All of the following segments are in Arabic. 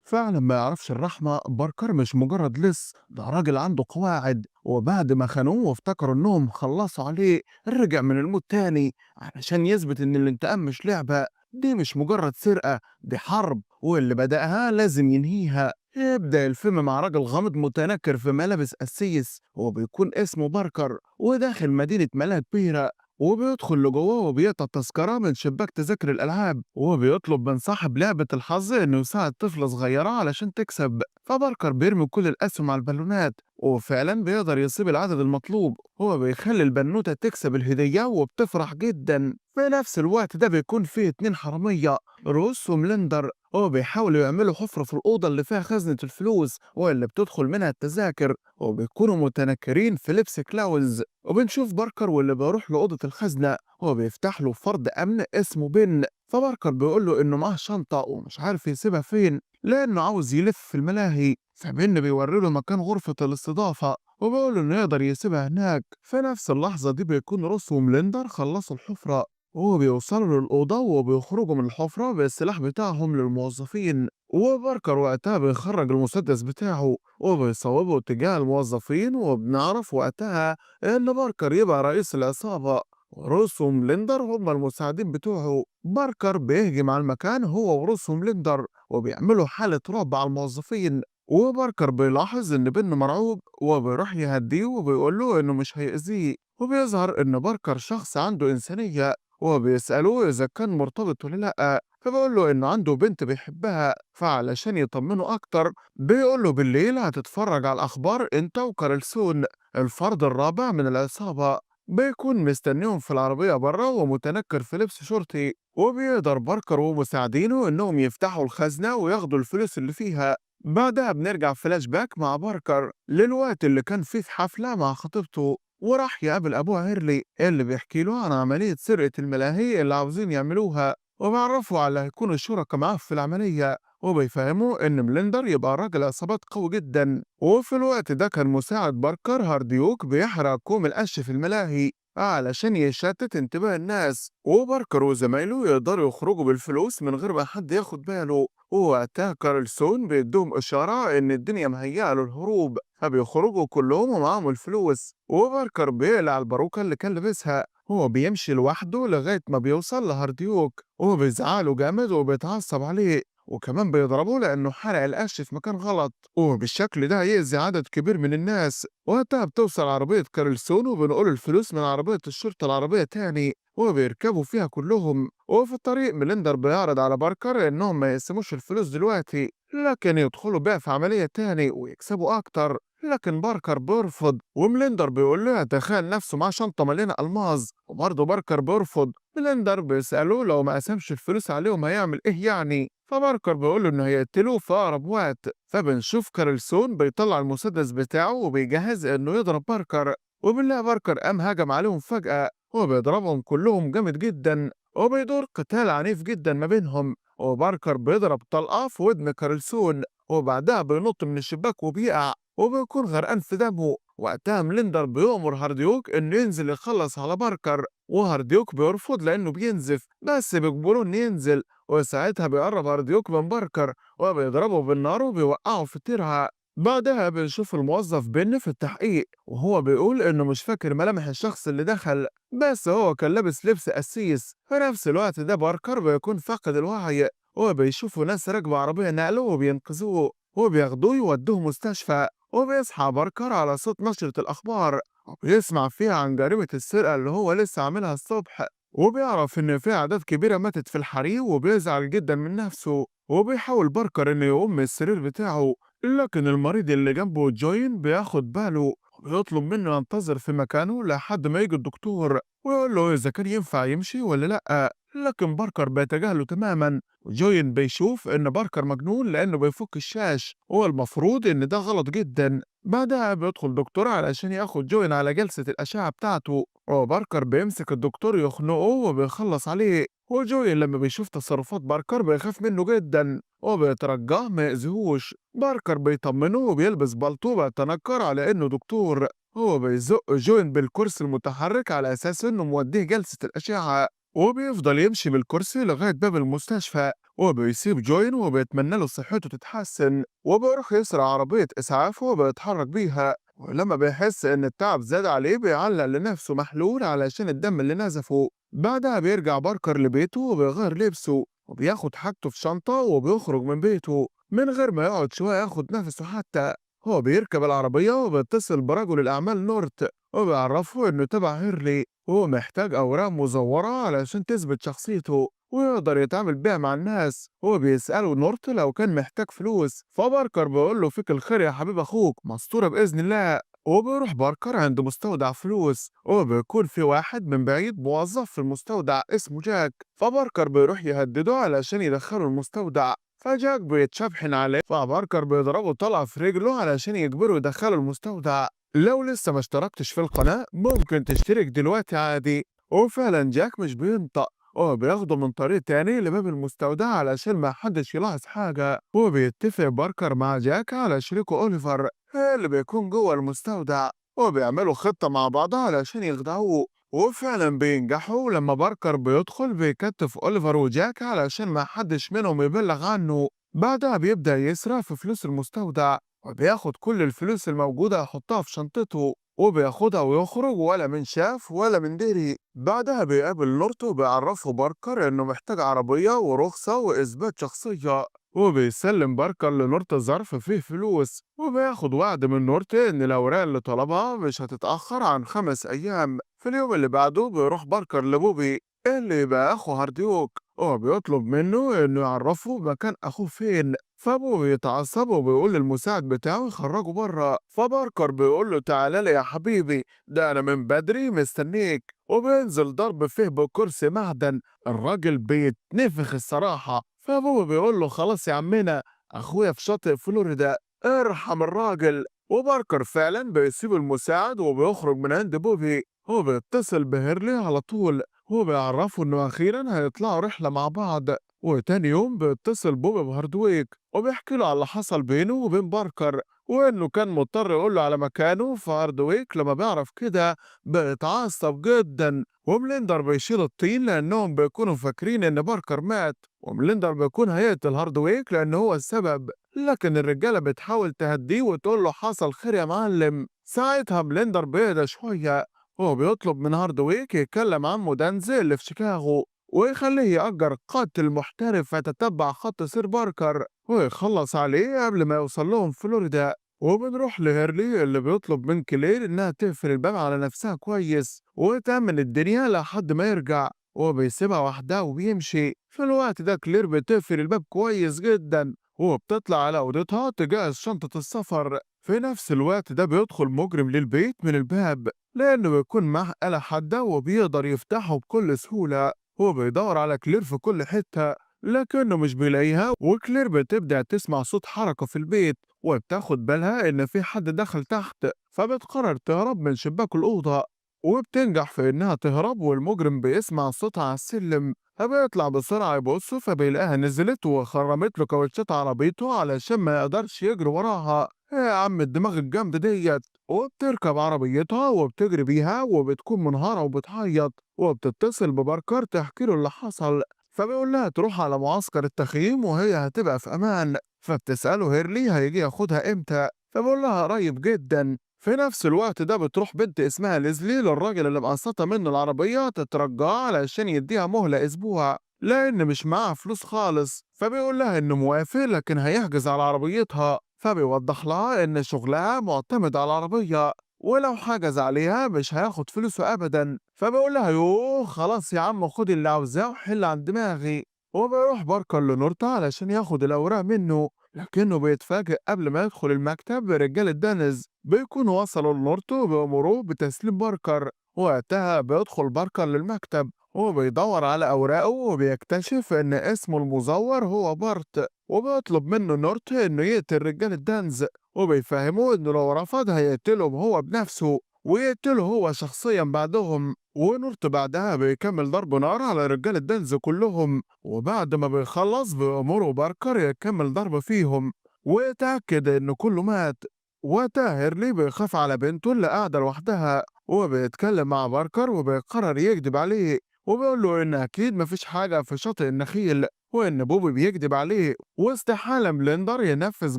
فعلا ما يعرفش الرحمة، باركر مش مجرد لص، ده راجل عنده قواعد، وبعد ما خانوه وافتكروا انهم خلصوا عليه رجع من الموت تاني علشان يثبت ان الانتقام مش لعبة، دي مش مجرد سرقة، دي حرب، واللي بدأها لازم ينهيها. يبدأ الفيلم مع راجل غامض متنكر في ملابس قسيس وبيكون اسمه باركر وداخل مدينة ملاهي كبيرة، وبيدخل لجواه وبيقطع تذكرة من شباك تذاكر الألعاب وبيطلب من صاحب لعبة الحظ إنه يساعد طفلة صغيرة علشان تكسب. فباركر بيرمي كل الأسهم على البالونات وفعلا بيقدر يصيب العدد المطلوب، هو بيخلي البنوتة تكسب الهدية وبتفرح جدا. في نفس الوقت ده بيكون فيه اتنين حرامية، روس وملندر، هو بيحاولوا يعملوا حفرة في الأوضة اللي فيها خزنة الفلوس واللي بتدخل منها التذاكر، وبيكونوا متنكرين في لبس كلاونز. وبنشوف باركر واللي بيروح لأوضة الخزنة هو بيفتح له فرد أمن اسمه بن، فباركر بيقول له إنه معاه شنطة ومش عارف يسيبها فين لأنه عاوز يلف في الملاهي، فبن بيوري له مكان غرفة الاستضافة وبيقول له إنه يقدر يسيبها هناك. في نفس اللحظة دي بيكون روس وملندر خلصوا الحفرة وبيوصلوا للأوضة وبيخرجوا من الحفرة بالسلاح بتاعهم للموظفين، وباركر وقتها بيخرج المسدس بتاعه وبيصوبه تجاه الموظفين، وبنعرف وقتها إن باركر يبقى رئيس العصابة وروس وملندر هم المساعدين بتوعه. باركر بيهجم على المكان هو وروس وملندر وبيعملوا حالة رعب على الموظفين، وباركر بيلاحظ إن بن مرعوب وبيروح يهديه وبيقول له إنه مش هيأذيه، وبيظهر إن باركر شخص عنده إنسانية وبيسألوه إذا كان مرتبط ولا لأ، فبيقول له إنه عنده بنت بيحبها، فعلشان يطمنه أكتر بيقول له بالليل هتتفرج على الأخبار أنت وكارلسون، الفرد الرابع من العصابة. بيكون مستنيهم في العربية بره ومتنكر في لبس شرطي، وبيقدر باركر ومساعدينه إنهم يفتحوا الخزنة وياخدوا الفلوس اللي فيها. بعدها بنرجع فلاش باك مع باركر للوقت اللي كان فيه في حفلة مع خطيبته، وراح يقابل أبوه هيرلي اللي بيحكي له عن عملية سرقة الملاهي اللي عاوزين يعملوها، وبيعرفوا على اللي هيكونوا الشركاء معاه في العملية، وبيفهموا إن ملندر يبقى راجل عصابات قوي جدا. وفي الوقت ده كان مساعد باركر هارديوك بيحرق كوم القش في الملاهي علشان يشتت انتباه الناس، وباركر وزمايله يقدروا يخرجوا بالفلوس من غير ما حد ياخد باله، ووقتها كارلسون بيدوهم إشارة إن الدنيا مهيئة للهروب، فبيخرجوا كلهم ومعاهم الفلوس، وباركر بيقلع الباروكة اللي كان لابسها، هو بيمشي لوحده لغاية ما بيوصل لهارديوك وهو بيزعله جامد وبيتعصب عليه، وكمان بيضربه لأنه حرق القش في مكان غلط، وبالشكل ده هيأذي عدد كبير من الناس. وقتها بتوصل عربية كارلسون وبنقول الفلوس من عربية الشرطة العربية تاني وبيركبوا فيها كلهم، وفي الطريق ميلندر بيعرض على باركر إنهم ما يقسموش الفلوس دلوقتي لكن يدخلوا بيها في عملية تاني ويكسبوا أكتر، لكن باركر بيرفض ومليندر بيقول له يتخيل نفسه معاه شنطة مليانة ألماظ، وبرضه باركر بيرفض. مليندر بيسأله لو ما قسمش الفلوس عليهم هيعمل إيه يعني، فباركر بيقول له إنه هيقتله في أقرب وقت. فبنشوف كارلسون بيطلع المسدس بتاعه وبيجهز إنه يضرب باركر، وبنلاقي باركر قام هجم عليهم فجأة وبيضربهم كلهم جامد جدا، وبيدور قتال عنيف جدا ما بينهم، وباركر بيضرب طلقة في ودن كارلسون وبعدها بينط من الشباك وبيقع وبيكون غرقان في دمه. وقتها مليندر بيؤمر هارديوك انه ينزل يخلص على باركر، وهارديوك بيرفض لانه بينزف بس بيجبروه انه ينزل، وساعتها بيقرب هارديوك من باركر وبيضربه بالنار وبيوقعه في تيرها. بعدها بنشوف الموظف بن في التحقيق وهو بيقول انه مش فاكر ملامح الشخص اللي دخل بس هو كان لابس لبس قسيس. في نفس الوقت ده باركر بيكون فاقد الوعي وبيشوفوا ناس راكبة عربية نقله وبينقذوه وبياخدوه يودوه مستشفى، وبيصحى باركر على صوت نشرة الأخبار وبيسمع فيها عن جريمة السرقة اللي هو لسه عاملها الصبح، وبيعرف إن في أعداد كبيرة ماتت في الحريق وبيزعل جدا من نفسه، وبيحاول باركر إنه يقوم من السرير بتاعه لكن المريض اللي جنبه جوين بياخد باله وبيطلب منه ينتظر في مكانه لحد ما يجي الدكتور ويقول له إذا كان ينفع يمشي ولا لأ، لكن باركر بيتجاهله تماما. وجوين بيشوف إن باركر مجنون لأنه بيفك الشاش والمفروض إن ده غلط جدا. بعدها بيدخل دكتور علشان ياخد جوين على جلسة الأشعة بتاعته، وباركر بيمسك الدكتور يخنقه وبيخلص عليه، وجوين لما بيشوف تصرفات باركر بيخاف منه جدا وبيترجاه ما يأذيهوش. باركر بيطمنه وبيلبس بلطو بيتنكر على إنه دكتور، هو بيزق جوين بالكرسي المتحرك على أساس إنه موديه جلسة الأشعة، وبيفضل يمشي بالكرسي لغاية باب المستشفى، وبيسيب جوين وبيتمنى له صحته تتحسن، وبيروح يسرق عربية إسعاف وبيتحرك بيها. ولما بيحس إن التعب زاد عليه بيعلق لنفسه محلول علشان الدم اللي نزفه. بعدها بيرجع باركر لبيته وبيغير لبسه وبياخد حاجته في شنطة وبيخرج من بيته من غير ما يقعد شوية ياخد نفسه حتى. هو بيركب العربية وبيتصل برجل الأعمال نورت وبيعرفه إنه تبع هيرلي، وهو محتاج أوراق مزورة علشان تثبت شخصيته ويقدر يتعامل بيها مع الناس. هو بيسأله نورت لو كان محتاج فلوس، فباركر بيقول له فيك الخير يا حبيب أخوك، مستورة بإذن الله. وبيروح باركر عند مستودع فلوس وبيكون في واحد من بعيد موظف في المستودع اسمه جاك، فباركر بيروح يهدده علشان يدخله المستودع. فجاك بيتشبحن عليه، فباركر بيضربه طلقة في رجله علشان يجبره يدخله المستودع. لو لسه ما اشتركتش في القناة ممكن تشترك دلوقتي عادي. وفعلا جاك مش بينطق، هو بياخده من طريق تاني لباب المستودع علشان ما حدش يلاحظ حاجة. وبيتفق باركر مع جاك على شريكه أوليفر اللي بيكون جوه المستودع، وبيعملوا خطة مع بعض علشان يخدعوه. وفعلا بينجحوا لما باركر بيدخل بيكتف أوليفر وجاك علشان ما حدش منهم يبلغ عنه. بعدها بيبدأ يسرق في فلوس المستودع وبياخد كل الفلوس الموجودة يحطها في شنطته وبياخدها ويخرج ولا من شاف ولا من دري. بعدها بيقابل نورتو وبيعرفه باركر انه محتاج عربية ورخصة واثبات شخصية، وبيسلم باركر لنورتو ظرف فيه فلوس وبياخد وعد من نورتو ان الاوراق اللي طلبها مش هتتأخر عن 5 ايام. في اليوم اللي بعده بيروح باركر لبوبي اللي يبقى اخو هارديوك، هو بيطلب منه انه يعرفه مكان اخوه فين. فابوه بيتعصب وبيقول للمساعد بتاعه يخرجه بره، فباركر بيقول له تعالى لي يا حبيبي، ده انا من بدري مستنيك. وبينزل ضرب فيه بكرسي معدن، الراجل بيتنفخ الصراحة. فابوه بيقول له خلاص يا عمنا، اخويا في شاطئ فلوريدا، ارحم الراجل. وباركر فعلا بيسيب المساعد وبيخرج من عند بوبي. هو بيتصل بهيرلي على طول، هو بيعرفه انه اخيرا هيطلعوا رحلة مع بعض. وتاني يوم بيتصل بوبي بهاردويك وبيحكي له على اللي حصل بينه وبين باركر وانه كان مضطر يقول له على مكانه. فهاردويك لما بيعرف كده بيتعصب جدا، ومليندر بيشيل الطين لانهم بيكونوا فاكرين ان باركر مات، ومليندر بيكون هيقتل هاردويك لان هو السبب. لكن الرجاله بتحاول تهديه وتقول له حصل خير يا معلم. ساعتها مليندر بيهدى شويه، هو بيطلب من هاردويك يتكلم عن مودانزي اللي في شيكاغو ويخليه يأجر قاتل محترف يتتبع خط سير باركر ويخلص عليه قبل ما يوصل لهم فلوريدا. وبنروح لهيرلي اللي بيطلب من كلير إنها تقفل الباب على نفسها كويس وتأمن الدنيا لحد ما يرجع، وبيسيبها وحدها وبيمشي. في الوقت ده كلير بتقفل الباب كويس جدا وبتطلع على أوضتها تجهز شنطة السفر. في نفس الوقت ده بيدخل مجرم للبيت من الباب لأنه بيكون معاه آلة حادة وبيقدر يفتحه بكل سهولة. هو بيدور على كلير في كل حتة لكنه مش بيلاقيها، وكلير بتبدأ تسمع صوت حركة في البيت وبتاخد بالها إن في حد دخل تحت، فبتقرر تهرب من شباك الأوضة وبتنجح في إنها تهرب. والمجرم بيسمع صوتها على السلم فبيطلع بسرعة يبص فبيلاقيها نزلت وخرمت له كاوتشات عربيته علشان ما يقدرش يجري وراها. ايه يا عم الدماغ الجامدة ديت. وبتركب عربيتها وبتجري بيها وبتكون منهارة وبتعيط، وبتتصل بباركر تحكي له اللي حصل، فبيقول لها تروح على معسكر التخييم وهي هتبقى في أمان. فبتسأله هيرلي هيجي ياخدها إمتى، فبيقول لها قريب جدا. في نفس الوقت ده بتروح بنت اسمها ليزلي للراجل اللي مقسطة منه العربية تترجاه علشان يديها مهلة أسبوع لأن مش معاها فلوس خالص. فبيقول لها إنه موافق لكن هيحجز على عربيتها، فبيوضح لها إن شغلها معتمد على العربية ولو حجز عليها مش هياخد فلوسه أبدا. فبيقول لها يوه خلاص يا عم خد اللي عاوزاه وحل عن دماغي. وبيروح باركر لنورتا علشان ياخد الأوراق منه، لكنه بيتفاجئ قبل ما يدخل المكتب برجالة دانز بيكونوا وصلوا لنورتو وبيأمروه بتسليم باركر. وقتها بيدخل باركر للمكتب وبيدور على أوراقه وبيكتشف إن اسمه المزور هو بارت، وبيطلب منه نورت إنه يقتل رجالة دانز وبيفهموه إنه لو رفض هيقتلهم هو بنفسه ويقتله هو شخصيا بعدهم. ونورت بعدها بيكمل ضرب نار على رجال الدنز كلهم، وبعد ما بيخلص بيأمره باركر يكمل ضرب فيهم ويتأكد إن كله مات. وقتها هيرلي بيخاف على بنته اللي قاعدة لوحدها وبيتكلم مع باركر وبيقرر يكذب عليه وبيقول له إن أكيد مفيش حاجة في شاطئ النخيل، وإن بوبي بيكذب عليه، واستحالة بلندر ينفذ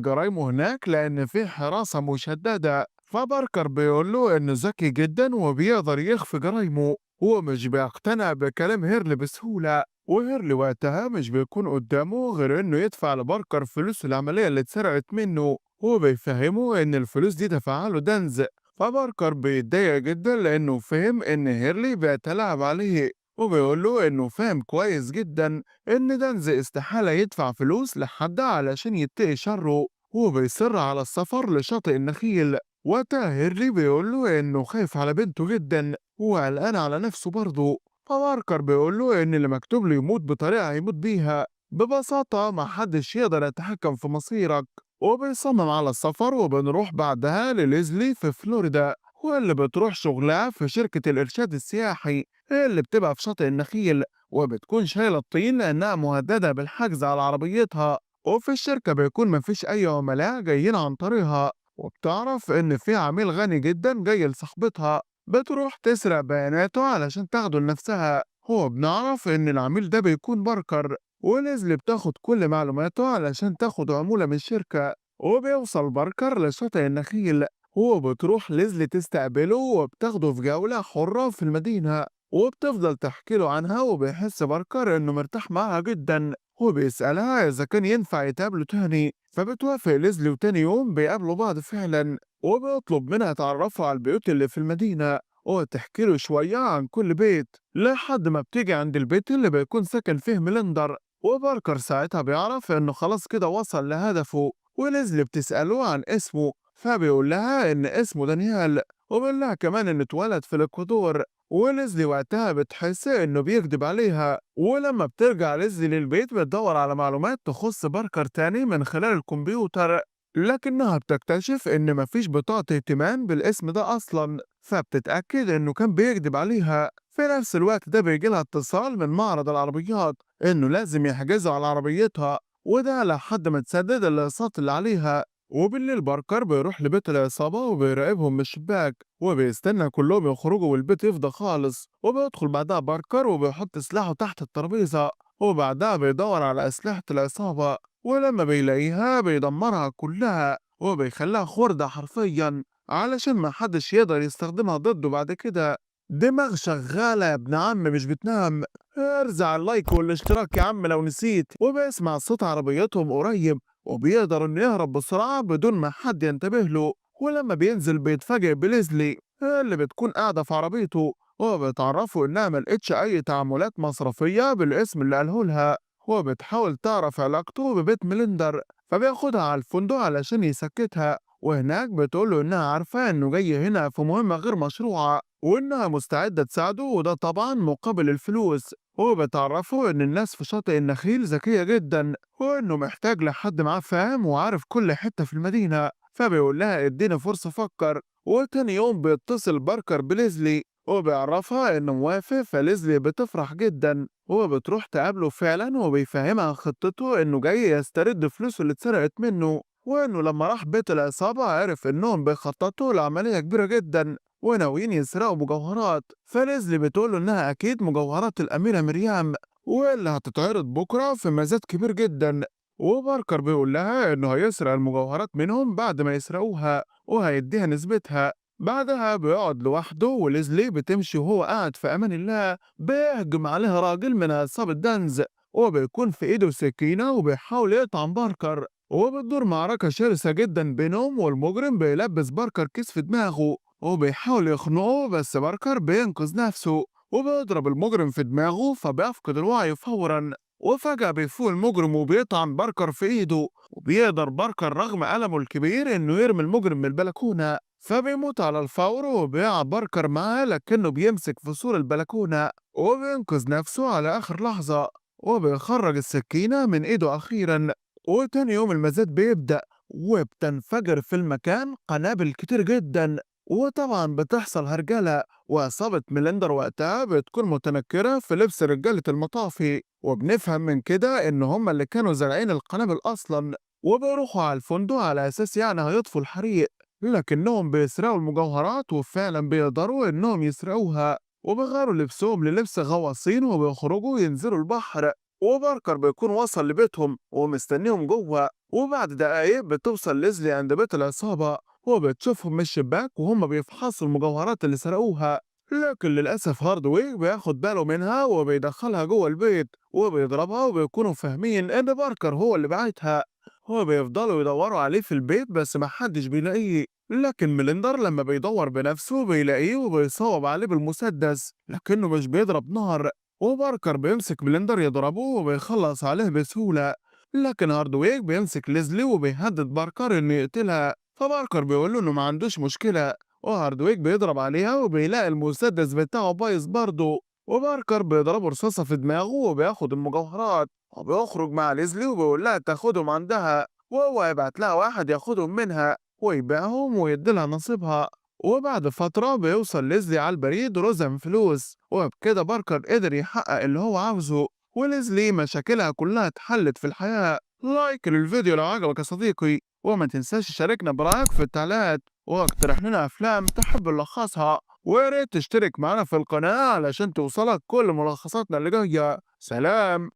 جرايمه هناك لأن فيه حراسة مشددة. فباركر بيقول له إنه ذكي جدا وبيقدر يخفي جرايمه، ومش بيقتنع بكلام هيرلي بسهولة. وهيرلي وقتها مش بيكون قدامه غير إنه يدفع لباركر فلوس العملية اللي اتسرقت منه، وبيفهمه إن الفلوس دي دفعها له دانز. فباركر بيتضايق جدا لأنه فهم إن هيرلي بيتلاعب عليه، وبيقول له إنه فاهم كويس جدا إن دانز استحالة يدفع فلوس لحد علشان يتقي شره، وبيصر على السفر لشاطئ النخيل. وقتها هيرلي بيقول له إنه خايف على بنته جدا وقلقان على نفسه برضه. فباركر بيقول له إن اللي مكتوب له يموت بطريقة هيموت بيها ببساطة، محدش يقدر يتحكم في مصيرك. وبيصمم على السفر، وبنروح بعدها لليزلي في فلوريدا، واللي بتروح شغلها في شركة الإرشاد السياحي اللي بتبقى في شاطئ النخيل، وبتكون شايلة الطين لأنها مهددة بالحجز على عربيتها. وفي الشركة بيكون مفيش أي عملاء جايين عن طريقها، وبتعرف إن في عميل غني جدا جاي لصاحبتها، بتروح تسرق بياناته علشان تاخده لنفسها. هو بنعرف إن العميل ده بيكون باركر، وليزلي بتاخد كل معلوماته علشان تاخد عمولة من الشركة. وبيوصل باركر لشاطئ النخيل، وبتروح ليزلي تستقبله وبتاخده في جولة حرة في المدينة، وبتفضل تحكي له عنها. وبيحس باركر إنه مرتاح معاها جدا، وبيسألها إذا كان ينفع يتقابلوا تاني، فبتوافق ليزلي، وتاني يوم بيقابلوا بعض فعلا. وبيطلب منها تعرفه على البيوت اللي في المدينة وتحكي له شوية عن كل بيت، لحد ما بتيجي عند البيت اللي بيكون ساكن فيه ميلندر. وباركر ساعتها بيعرف إنه خلاص كده وصل لهدفه. وليزلي بتسأله عن اسمه، فبيقول لها إن اسمه دانيال، وبيقول لها كمان إنه اتولد في الإكوادور. وليزلي وقتها بتحس إنه بيكذب عليها. ولما بترجع ليزلي للبيت بتدور على معلومات تخص باركر تاني من خلال الكمبيوتر، لكنها بتكتشف إن مفيش بطاقة اهتمام بالاسم ده أصلا، فبتتأكد إنه كان بيكذب عليها. في نفس الوقت ده بيجيلها اتصال من معرض العربيات إنه لازم يحجزوا على عربيتها، وده لحد ما تسدد الأقساط اللي عليها. وبالليل باركر بيروح لبيت العصابة وبيراقبهم من الشباك، وبيستنى كلهم يخرجوا والبيت يفضى خالص. وبيدخل بعدها باركر وبيحط سلاحه تحت الترابيزة، وبعدها بيدور على أسلحة العصابة، ولما بيلاقيها بيدمرها كلها وبيخليها خردة حرفيا علشان ما حدش يقدر يستخدمها ضده بعد كده. دماغ شغالة يا ابن عم مش بتنام. ارزع اللايك والاشتراك يا عم لو نسيت. وبيسمع صوت عربيتهم قريب، وبيقدر انه يهرب بسرعة بدون ما حد ينتبه له. ولما بينزل بيتفاجئ بليزلي اللي بتكون قاعدة في عربيته، وبتعرفه انها ملقتش اي تعاملات مصرفية بالاسم اللي قاله لها، وبتحاول تعرف علاقته ببيت ميلندر. فبياخدها على الفندق علشان يسكتها، وهناك بتقوله إنها عارفة إنه جاي هنا في مهمة غير مشروعة، وإنها مستعدة تساعده، وده طبعا مقابل الفلوس. وبتعرفه إن الناس في شاطئ النخيل ذكية جدا، وإنه محتاج لحد معاه فاهم وعارف كل حتة في المدينة. فبيقول لها اديني فرصة أفكر. وتاني يوم بيتصل باركر بليزلي وبيعرفها إنه موافق، فليزلي بتفرح جدا وبتروح تقابله فعلا، وبيفهمها خطته إنه جاي يسترد فلوسه اللي اتسرقت منه، وإنه لما راح بيت العصابة عرف إنهم بيخططوا لعملية كبيرة جدا وناويين يسرقوا مجوهرات. فليزلي بتقوله إنها أكيد مجوهرات الأميرة مريم، واللي هتتعرض بكرة في مزاد كبير جدا. وباركر بيقول لها إنه هيسرق المجوهرات منهم بعد ما يسرقوها وهيديها نسبتها. بعدها بيقعد لوحده، وليزلي بتمشي وهو قاعد في أمان الله. بيهجم عليه راجل من عصابة دانز، وبيكون في إيده سكينة وبيحاول يقطع باركر، وبتدور معركة شرسة جدا بينهم. والمجرم بيلبس باركر كيس في دماغه وبيحاول يخنقه، بس باركر بينقذ نفسه وبيضرب المجرم في دماغه فبيفقد الوعي فورا. وفجأة بيفوق المجرم وبيطعن باركر في ايده، وبيقدر باركر رغم ألمه الكبير انه يرمي المجرم من البلكونة، فبيموت على الفور. وبيقع باركر معاه لكنه بيمسك في سور البلكونة وبينقذ نفسه على آخر لحظة، وبيخرج السكينة من ايده أخيرا. وتاني يوم المزاد بيبدأ، وبتنفجر في المكان قنابل كتير جدا، وطبعا بتحصل هرجلة. وعصابة ميلندر وقتها بتكون متنكرة في لبس رجالة المطافي، وبنفهم من كده إن هم اللي كانوا زارعين القنابل أصلا. وبيروحوا على الفندق على أساس يعني هيطفوا الحريق، لكنهم بيسرقوا المجوهرات وفعلا بيقدروا إنهم يسرقوها. وبيغيروا لبسهم للبس غواصين وبيخرجوا ينزلوا البحر. وباركر بيكون وصل لبيتهم ومستنيهم جوه، وبعد دقايق بتوصل ليزلي عند بيت العصابة وبتشوفهم من الشباك وهم بيفحصوا المجوهرات اللي سرقوها. لكن للأسف هاردوير بياخد باله منها وبيدخلها جوه البيت وبيضربها، وبيكونوا فاهمين إن باركر هو اللي بعتها. وبيفضلوا يدوروا عليه في البيت بس محدش بيلاقيه. لكن ميليندر لما بيدور بنفسه بيلاقيه وبيصوب عليه بالمسدس لكنه مش بيضرب نار. وباركر بيمسك ميليندر يضربه وبيخلص عليه بسهولة. لكن هاردويك بيمسك ليزلي وبيهدد باركر إنه يقتلها، فباركر بيقول له إنه ما عندوش مشكلة. وهاردويك بيضرب عليها وبيلاقي المسدس بتاعه بايظ برضه. وباركر بيضربه رصاصة في دماغه وبياخد المجوهرات وبيخرج مع ليزلي وبيقول لها تاخدهم عندها، وهو يبعت لها واحد ياخدهم منها ويبيعهم ويديلها نصيبها. وبعد فترة بيوصل ليزلي على البريد ورزم فلوس، وبكده باركر قدر يحقق اللي هو عاوزه، وليزلي مشاكلها كلها اتحلت في الحياة. لايك للفيديو لو عجبك يا صديقي، وما تنساش تشاركنا برأيك في التعليقات واقترح لنا أفلام تحب نلخصها، ويا ريت تشترك معنا في القناة علشان توصلك كل ملخصاتنا اللي جاية. سلام.